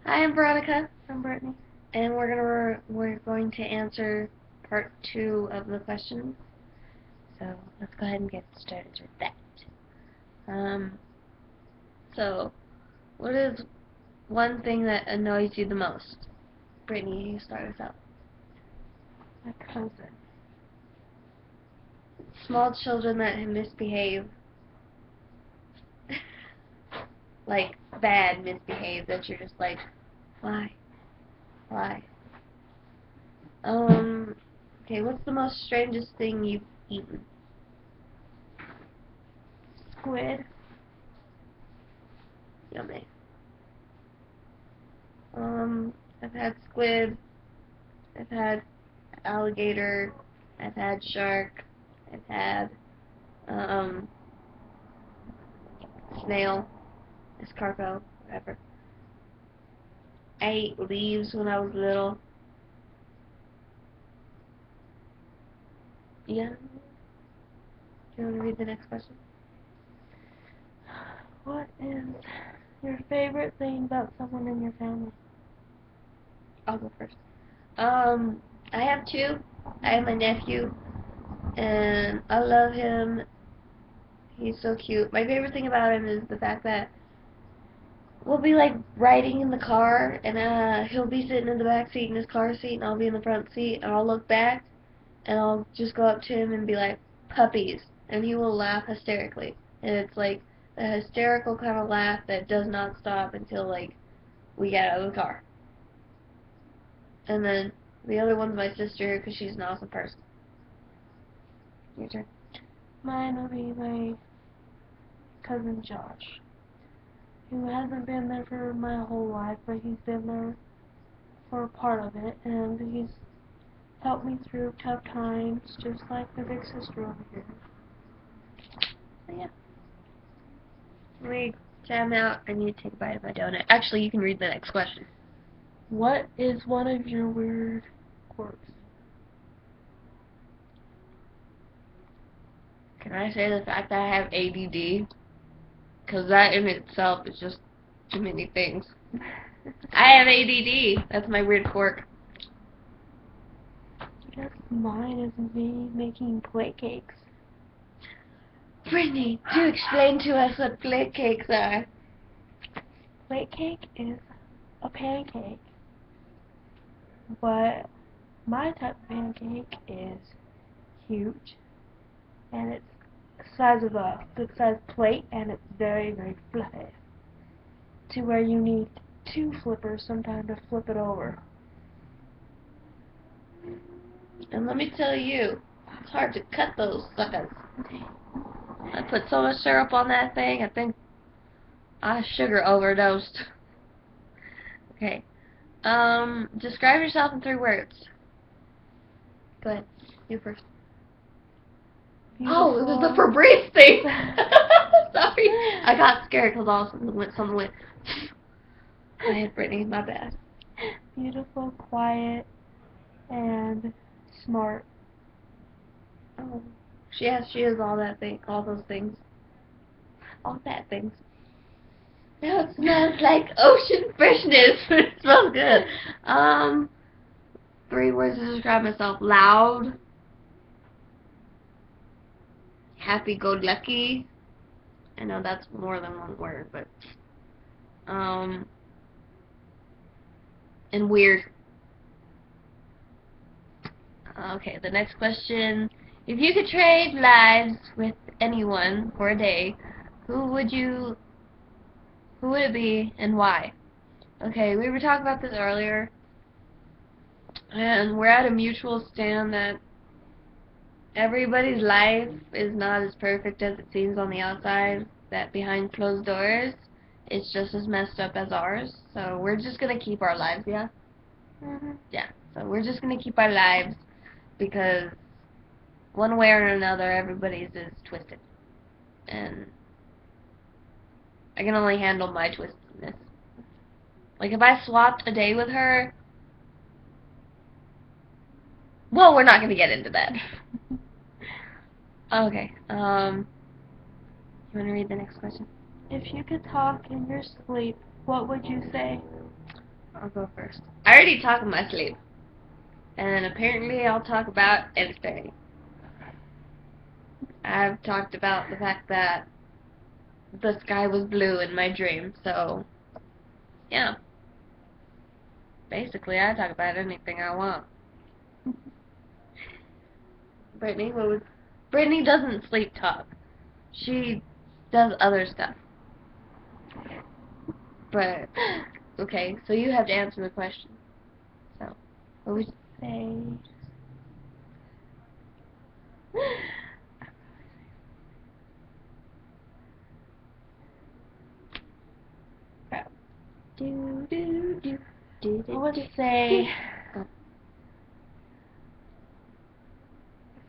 Hi, I'm Veronica, I'm Brittany. and we're going to answer part 2 of the questions. So let's go ahead and get started with that. Um, so what is one thing that annoys you the most? Brittany, you start us out. My cousin. Small children that misbehave, like bad misbehave, that you're just like, why, why? Okay, what's the most strangest thing you've eaten? Squid. Yummy. I've had squid, I've had alligator, I've had shark, I've had um, snail, escargot, whatever. I ate leaves when I was little. Yeah. Do you want to read the next question? What is your favorite thing about someone in your family? I'll go first. I have two. I have my nephew, and I love him. He's so cute. My favorite thing about him is the fact that we'll be like riding in the car, and he'll be sitting in the back seat in his car seat, and I'll be in the front seat, and I'll look back, and I'll just go up to him and be like, puppies, and he will laugh hysterically, and it's like a hysterical kind of laugh that does not stop until like we get out of the car. And then the other one's my sister because she's an awesome person. Your turn. Mine will be my cousin Josh, who hasn't been there for my whole life, but he's been there for a part of it, and he's helped me through tough times, just like my big sister over here. So yeah. Let me time out. I need to take a bite of my donut. Actually, you can read the next question. What is one of your weird quirks? Can I say the fact that I have ADD? Because that in itself is just too many things. I have ADD. That's my weird quirk. I guess mine is me making plate cakes. Brittany, do explain to us what plate cakes are. Plate cake is a pancake, but my type of pancake is huge, and it's the size of a good-sized plate, and it's very, very fluffy, to where you need two flippers sometimes to flip it over. And let me tell you, it's hard to cut those suckers. I put so much syrup on that thing, I think I sugar overdosed. Okay. Describe yourself in 3 words. Go ahead. You first. Beautiful. Oh, it was the Febreze thing. Sorry, I got scared because all of a sudden something went. Go ahead, Brittany. My bad. Beautiful, quiet, and smart. Oh, she is all that thing, all those things, all bad things. Now it smells like ocean freshness. It smells good. 3 words to describe myself: loud, happy-go-lucky. I know that's more than 1 word, but and weird. Okay, the next question. If you could trade lives with anyone for a day, who would it be and why? Okay, we were talking about this earlier, and we're at a mutual stand that everybody's life is not as perfect as it seems on the outside, that behind closed doors, it's just as messed up as ours. So we're just gonna keep our lives, yeah? Yeah, so we're just gonna keep our lives because one way or another, everybody's is twisted. And I can only handle my twistedness. Like, if I swapped a day with her, well, we're not going to get into that. Okay, you want to read the next question? If you could talk in your sleep, what would you say? I'll go first. I already talked in my sleep. And apparently I'll talk about anything. I've talked about the fact that the sky was blue in my dream, so yeah. Basically, I talk about anything I want. Brittany, what was... Brittany doesn't sleep talk. She does other stuff. But, okay, so you have to answer the question. So, what would you say? Do, do, do, do, I would do, say, do. I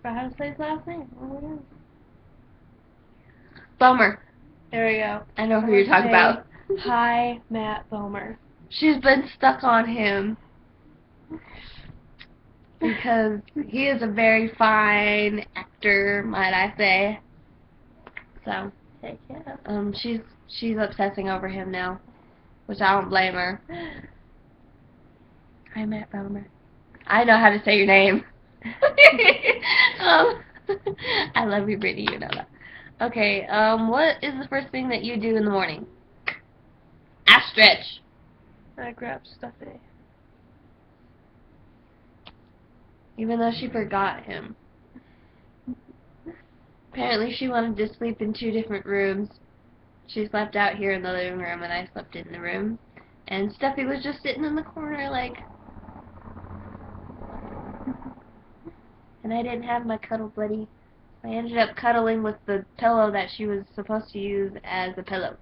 forgot how to say his last name. Oh, Bummer. there we go. I know who you're talking about. Hi, Matt Bomer. She's been stuck on him because he is a very fine actor, might I say. So, Heck yeah. she's obsessing over him now, which I don't blame her. Hi, Matt Bomer. I know how to say your name. I love you, Brittany. You know that. Okay. What is the first thing that you do in the morning? I stretch. I grabbed stuffy. Even though she forgot him. Apparently she wanted to sleep in 2 different rooms. She slept out here in the living room and I slept in the room. And Stuffy was just sitting in the corner like... And I didn't have my cuddle buddy. I ended up cuddling with the pillow that she was supposed to use as a pillow.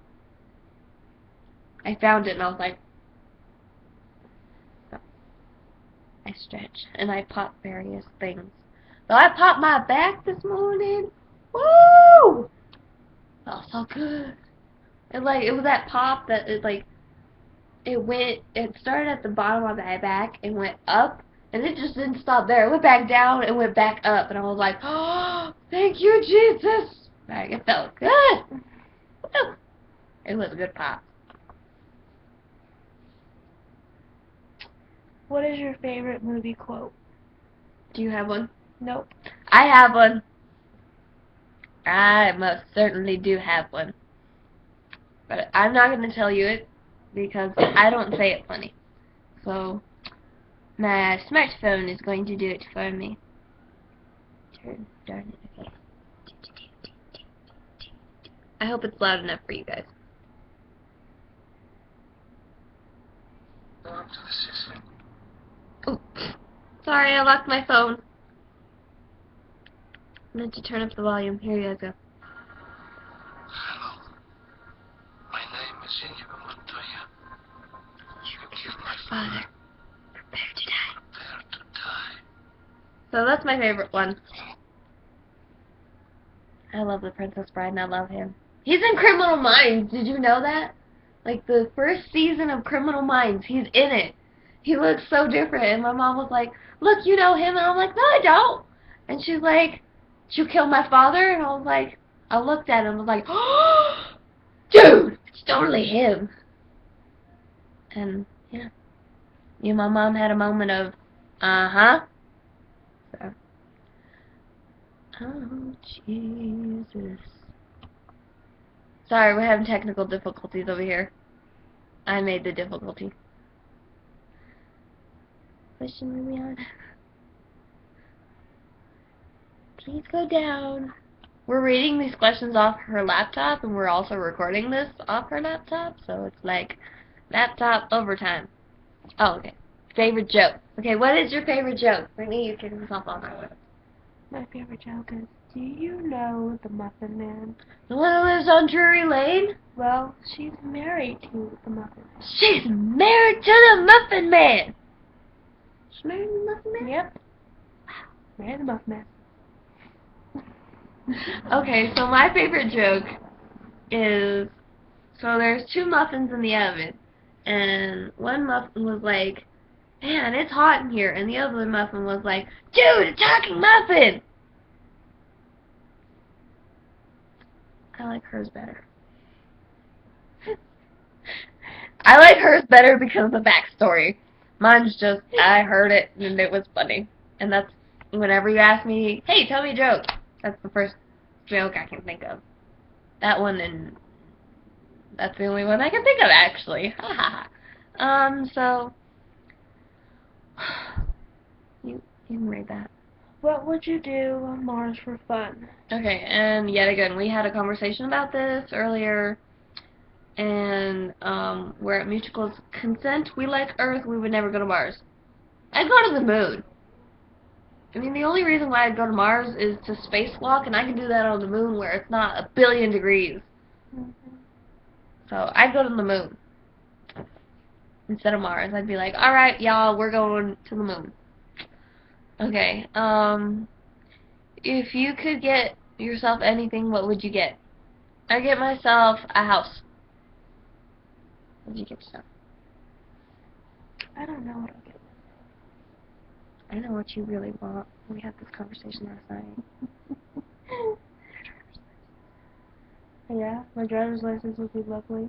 I found it and I was like... So, I stretch and I pop various things. So I popped my back this morning. Woo! Felt so good. It was that pop that it started at the bottom of my back and went up, and it just didn't stop there. It went back down and went back up, and I was like, oh, thank you, Jesus. Like, it felt good. Woo. It was a good pop. What is your favorite movie quote? Do you have one? Nope. I have one. I most certainly do have one. But I'm not going to tell you it because I don't say it funny. So, my smartphone is going to do it for me. Darn it, okay. I hope it's loud enough for you guys. Oh, sorry, I locked my phone. I meant to turn up the volume. Here you guys go. Hello. My name is Inigo Montoya. You killed my father. Prepare to die. Prepare to die. So that's my favorite one. I love The Princess Bride and I love him. He's in Criminal Minds. Did you know that? Like the first season of Criminal Minds, he's in it. He looks so different. And my mom was like, look, you know him. And I'm like, no, I don't. And she's like, you killed my father? And I was like, I looked at him and was like, oh, dude, it's totally him. And yeah. Me and my mom had a moment of, uh-huh. So. Oh, Jesus. Sorry, we're having technical difficulties over here. I made the difficulty. Question movie on. Please go down. We're reading these questions off her laptop, and we're also recording this off her laptop, so it's like laptop overtime. Oh, okay. Favorite joke. Okay, what is your favorite joke? Brittany, you kick this off on that one. My favorite joke is, do you know the Muffin Man? The one who lives on Drury Lane? Well, she's married to the Muffin Man. She's married to the Muffin Man! She's married to the Muffin Man? Yep. Married the Muffin Man. Okay, so my favorite joke is, so there's 2 muffins in the oven, and one muffin was like, man, it's hot in here, and the other muffin was like, dude, a talking muffin! I like hers better. I like hers better because of the backstory. Mine's just, I heard it and it was funny. And that's, whenever you ask me, hey, tell me a joke, that's the first joke I can think of. That one, and that's the only one I can think of, actually. So, you can read that. What would you do on Mars for fun? Okay, and yet again, we had a conversation about this earlier, and we're at mutual consent. We like Earth, we would never go to Mars. I'd go to the moon. I mean, the only reason why I'd go to Mars is to spacewalk, and I can do that on the moon where it's not 1 billion degrees. So, I'd go to the moon instead of Mars. I'd be like, alright, y'all, we're going to the moon. Okay, if you could get yourself anything, what would you get? I'd get myself a house. What would you get yourself? I don't know what I'll get. I know what you really want. We had this conversation last night. Yeah, my driver's license would be lovely.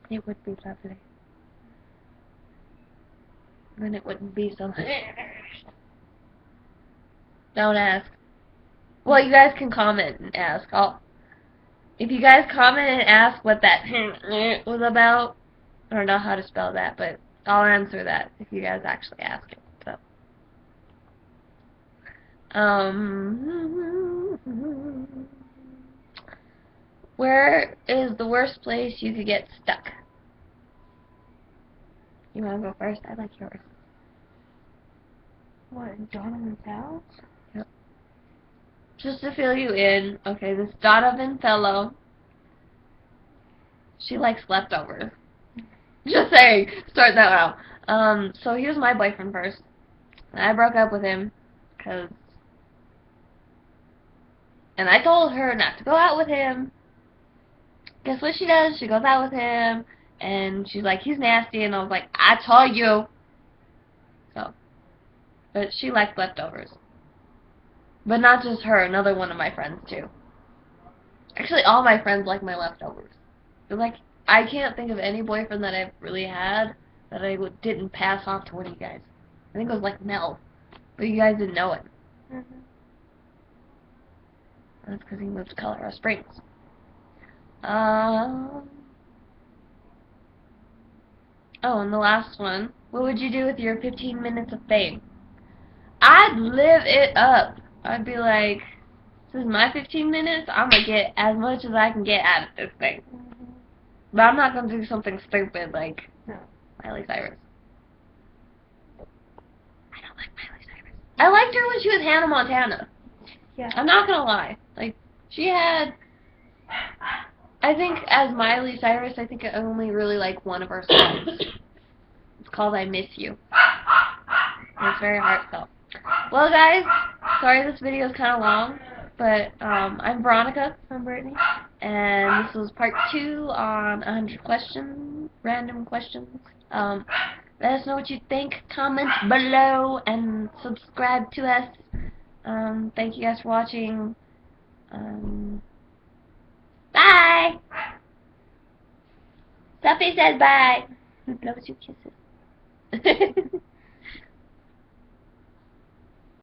It would be lovely. Then it wouldn't be so. Don't ask. Well, you guys can comment and ask. If you guys comment and ask what that was about, I don't know how to spell that, but I'll answer that if you guys actually ask it. So, where is the worst place you could get stuck? You want to go first? I like yours. What, in Donovan's house? Yep. Just to fill you in, okay, this Donovan fellow, she likes leftovers. Just saying, start that out. So he was my boyfriend first. And I broke up with him, and I told her not to go out with him. Guess what she does? She goes out with him, and she's like, he's nasty, and I was like, I told you. So, but she likes leftovers. But not just her, another one of my friends too. Actually, all my friends like my leftovers. They're like, I can't think of any boyfriend that I've really had that I didn't pass off to one of you guys. I think it was like Mel, but you guys didn't know it. That's because he moved to Colorado Springs. Oh, and the last one. What would you do with your 15 minutes of fame? I'd live it up. I'd be like, this is my 15 minutes. I'm going to get as much as I can get out of this thing. But I'm not going to do something stupid like Miley Cyrus. I don't like Miley Cyrus. I liked her when she was Hannah Montana. Yeah. I'm not going to lie. Like, she had... I think as Miley Cyrus, I think I only really like one of her songs. It's called I Miss You. It's very heartfelt. Well, guys, sorry this video is kind of long, but I'm Veronica. I'm Brittany. And this was part 2 on 100 questions, random questions. Let us know what you think. Comment below and subscribe to us. Thank you guys for watching. Bye! Sophie says bye. Blows you kisses.